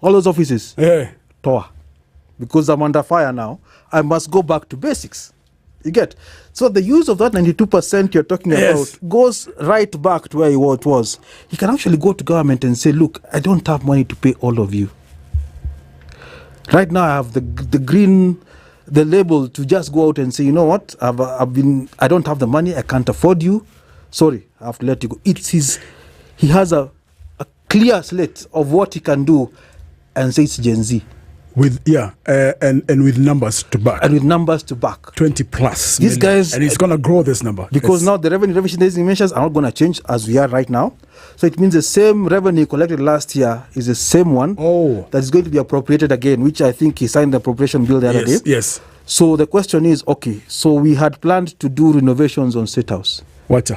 all those offices, Yeah. Toa. Because I'm under fire now, I must go back to basics. You get? So the use of that 92% you're talking Yes. about goes right back to where it was. You can actually go to government and say, look, I don't have money to pay all of you. Right now I have the label to just go out and say, you know what, I don't have the money, I can't afford you. Sorry, I have to let you go. He has a clear slate of what he can do and say it's Gen Z. With and with numbers to back. And with numbers to back. 20 plus. These guys, and it's gonna grow this number. Because now the revenue measures are not gonna change as we are right now. So it means the same revenue collected last year is the same one that is going to be appropriated again, which I think he signed the appropriation bill the other day. Yes. So the question is, okay, so we had planned to do renovations on State House. What?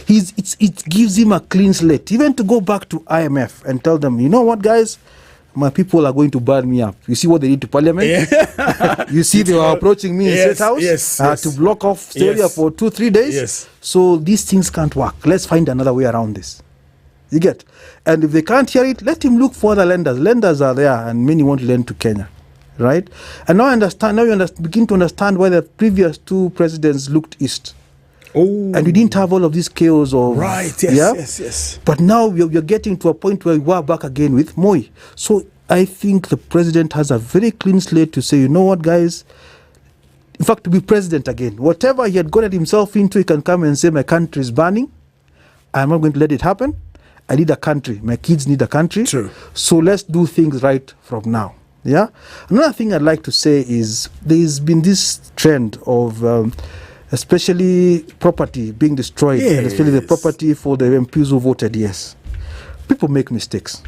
It gives him a clean slate, even to go back to IMF and tell them, you know what, guys, my people are going to burn me up. You see what they did to Parliament? Yeah. You see they were approaching me in State House to block off the area for 2-3 days. Yes. So these things can't work. Let's find another way around this. You get? And if they can't hear it, let him look for other lenders. Lenders are there, and many want to lend to Kenya. Right? And now you begin to understand why the previous two presidents looked east. Oh. And we didn't have all of this chaos of... Right, yes. But now we're getting to a point where we are back again with Moi. So I think the president has a very clean slate to say, you know what, guys? In fact, to be president again. Whatever he had gotten himself into, he can come and say, my country is burning. I'm not going to let it happen. I need a country. My kids need a country. True. So let's do things right from now. Yeah. Another thing I'd like to say is there's been this trend of... especially property being destroyed, and especially the property for the MPs who voted yes. People make mistakes,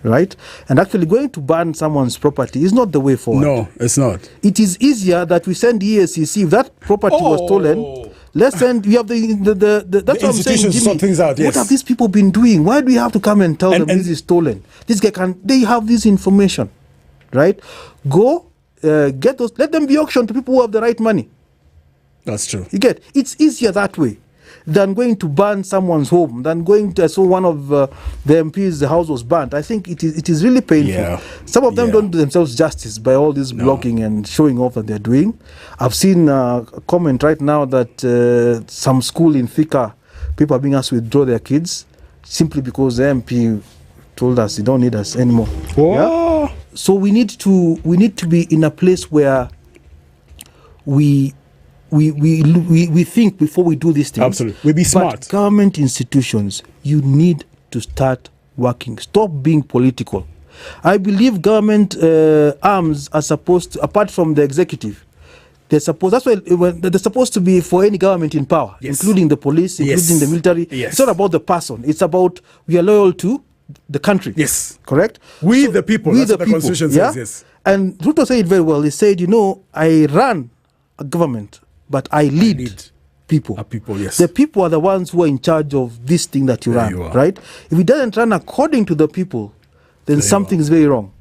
right? And actually going to ban someone's property is not the way forward. No, it's not. It is easier that we send EACC. If that property was stolen, let's send, we have that's what I'm saying, Jimmy. Sort things out, yes. What have these people been doing? Why do we have to come and tell them this is stolen? This guy they have this information, right? Go, get those, let them be auctioned to people who have the right money. That's true. You get, it's easier that way than going to burn someone's home, than going to, so one of the MPs, the house was burnt. I think it is really painful. Yeah. Some of them don't do themselves justice by all this blogging and showing off that they're doing. I've seen a comment right now that some school in Thika, people are being asked to withdraw their kids simply because the MP told us they don't need us anymore. Yeah? So we need to be in a place where we think before we do these things. Absolutely. We be smart. But government institutions, you need to start working. Stop being political. I believe government arms are supposed to, apart from the executive, they're supposed to be for any government in power, including the police, including the military. It's not about the person. It's about we are loyal to the country. Yes. Correct? We the people. That's what the Constitution says, yes. And Ruto said it very well. He said, I run a government, but I lead people. People, yes. The people are the ones who are in charge of this thing that you run, right? If it doesn't run according to the people, then something is very wrong.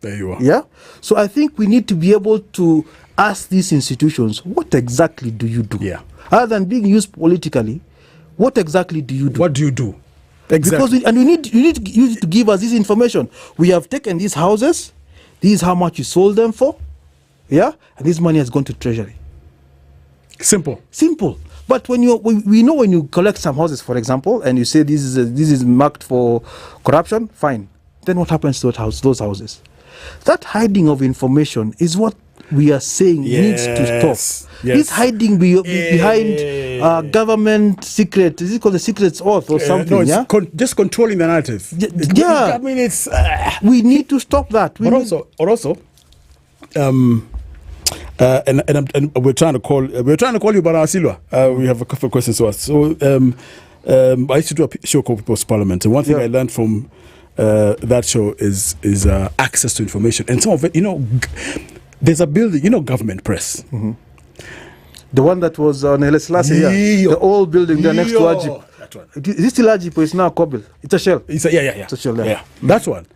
There you are. Yeah? So I think we need to be able to ask these institutions, what exactly do you do? Yeah. Other than being used politically, what exactly do you do? What do you do? Exactly. Because we need you to give us this information. We have taken these houses, this is how much you sold them for, yeah? And this money has gone to Treasury. Simple. But when we know when you collect some houses, for example, and you say this is marked for corruption, fine. Then what happens to those houses? That hiding of information is what we are saying needs to stop. Yes. This hiding behind government secret, is it called the secrets oath or something? No, it's just controlling the narrative. I mean, it's we need to stop that. And we're trying to call you Bara Silva. We have a couple of questions to ask. So I used to do a show called People's Parliament, and one thing I learned from that show is access to information. And some of it, there's a building, government press. Mm-hmm. The one that was on last year, the old building there next to Ajip. That one. Is it still Ajip or it's now Kobil? It's a shell. It's a shell. Yeah. That one.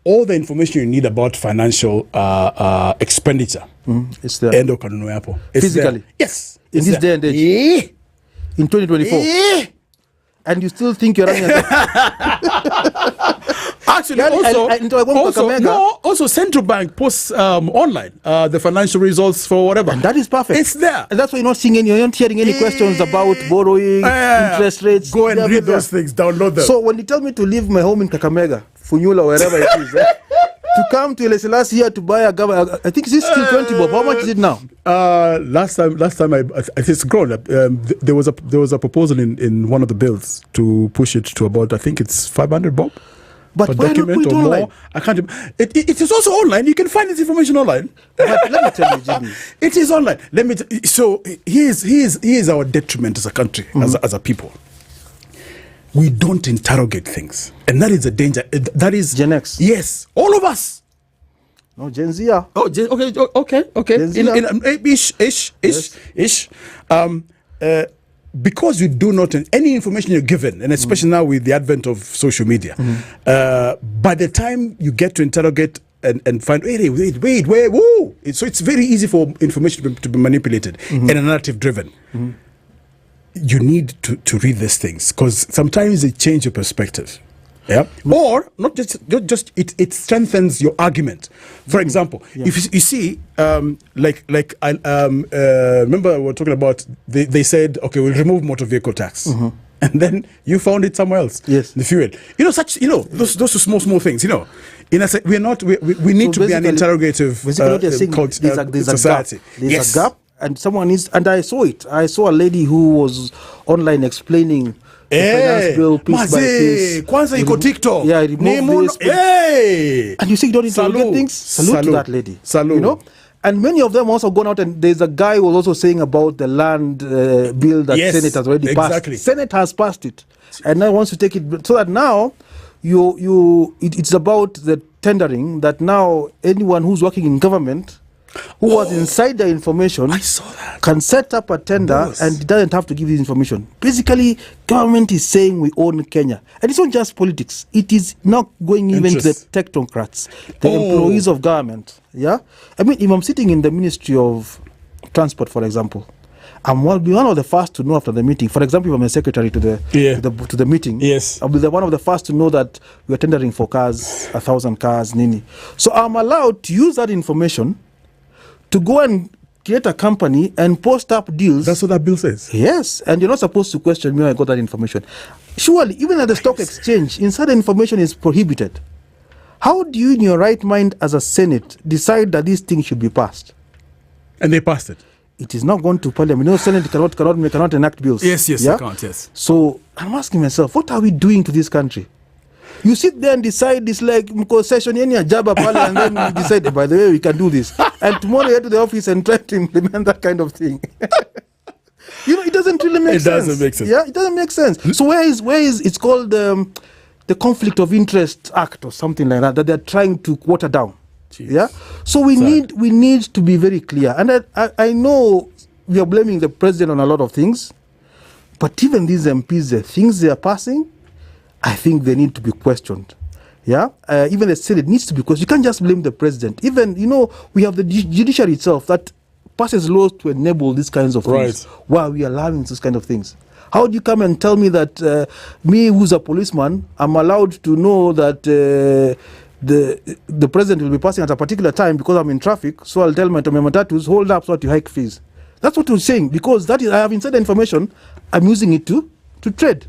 All the information you need about financial expenditure. It's there. Endo Kanunu Airport. Physically. There. Yes. In this day and age. In 2024. And you still think you're running a actually, also central bank posts online the financial results for whatever. And that is perfect. It's there. And that's why you're not hearing any questions about borrowing, interest rates. Go and read those things, download them. So when you tell me to leave my home in Kakamega, Funyula, wherever it is, to come to Leselas here to buy a gaba, I think it's still 20 bob. How much is it now? Last time it's grown. There was a proposal in one of the bills to push it to about, I think it's 500 bob. But per why document not put it or online? more. I can't. It is also online. You can find this information online. But let me tell you, Jimmy. It is online. So here's our detriment as a country, as a people. We don't interrogate things, and that is a danger. That is Gen X. Yes, all of us. No, Gen Z. Okay. Gen Z. Ish. Because you do not, any information you're given, and especially now with the advent of social media, by the time you get to interrogate and find, wait, whoa. So it's very easy for information to be manipulated and a narrative driven. You need to read these things, because sometimes they change your perspective. Yeah. Or not just it strengthens your argument. For example, if you see, like I remember we were talking about, they said, okay, we'll remove motor vehicle tax. And then you found it somewhere else. Yes. The fuel. Those are small things, In a sense, we need to be an interrogative society. There's a gap, and someone needs, and I saw it. I saw a lady who was online explaining the finance bill piece by piece. Kwanza iko TikTok. Yeah, remove this. And you see, you don't interrogate things. Salute to that lady. Salute. And many of them also gone out, and there's a guy who was also saying about the land bill that Senate has already passed. Senate has passed it, and now wants to take it, so that now it's about the tendering, that now anyone who's working in government who was inside the information, I saw that, can set up a tender and doesn't have to give this information. Basically, government is saying we own Kenya. And it's not just politics. It is not going even to the technocrats, the employees of government. Yeah? I mean, if I'm sitting in the Ministry of Transport, for example, I will be one of the first to know after the meeting. For example, if I'm a secretary to the meeting, yes, I'll be one of the first to know that we are tendering for cars, 1,000 cars, nini. So I'm allowed to use that information to go and create a company and post up deals. That's what that bill says. Yes, and you're not supposed to question me when I got that information. Surely, even at the stock exchange, insider information is prohibited. How do you, in your right mind as a Senate, decide that this thing should be passed? And they passed it. It is not going to Parliament. Senate cannot enact bills. Yes, they can't, yes. So I'm asking myself, what are we doing to this country? You sit there and decide this, like session any jaba pale, and then you decide, by the way, we can do this. And tomorrow you head to the office and try to implement that kind of thing. It doesn't really make sense. It doesn't make sense. Yeah, it doesn't make sense. So where is it's called the Conflict of Interest Act or something like that they're trying to water down. Jeez. Yeah. So we need to be very clear. And I know we are blaming the president on a lot of things, but even these MPs, the things they are passing, I think they need to be questioned. Yeah, even the Senate needs to be questioned. You can't just blame the president. Even, we have the judiciary itself that passes laws to enable these kinds of things. Why are we allowing these kind of things? How do you come and tell me that me, who's a policeman, I'm allowed to know that the president will be passing at a particular time because I'm in traffic, so I'll tell my matatus, hold up so that you hike fees. That's what we're saying, because that is, I have insider information, I'm using it to trade.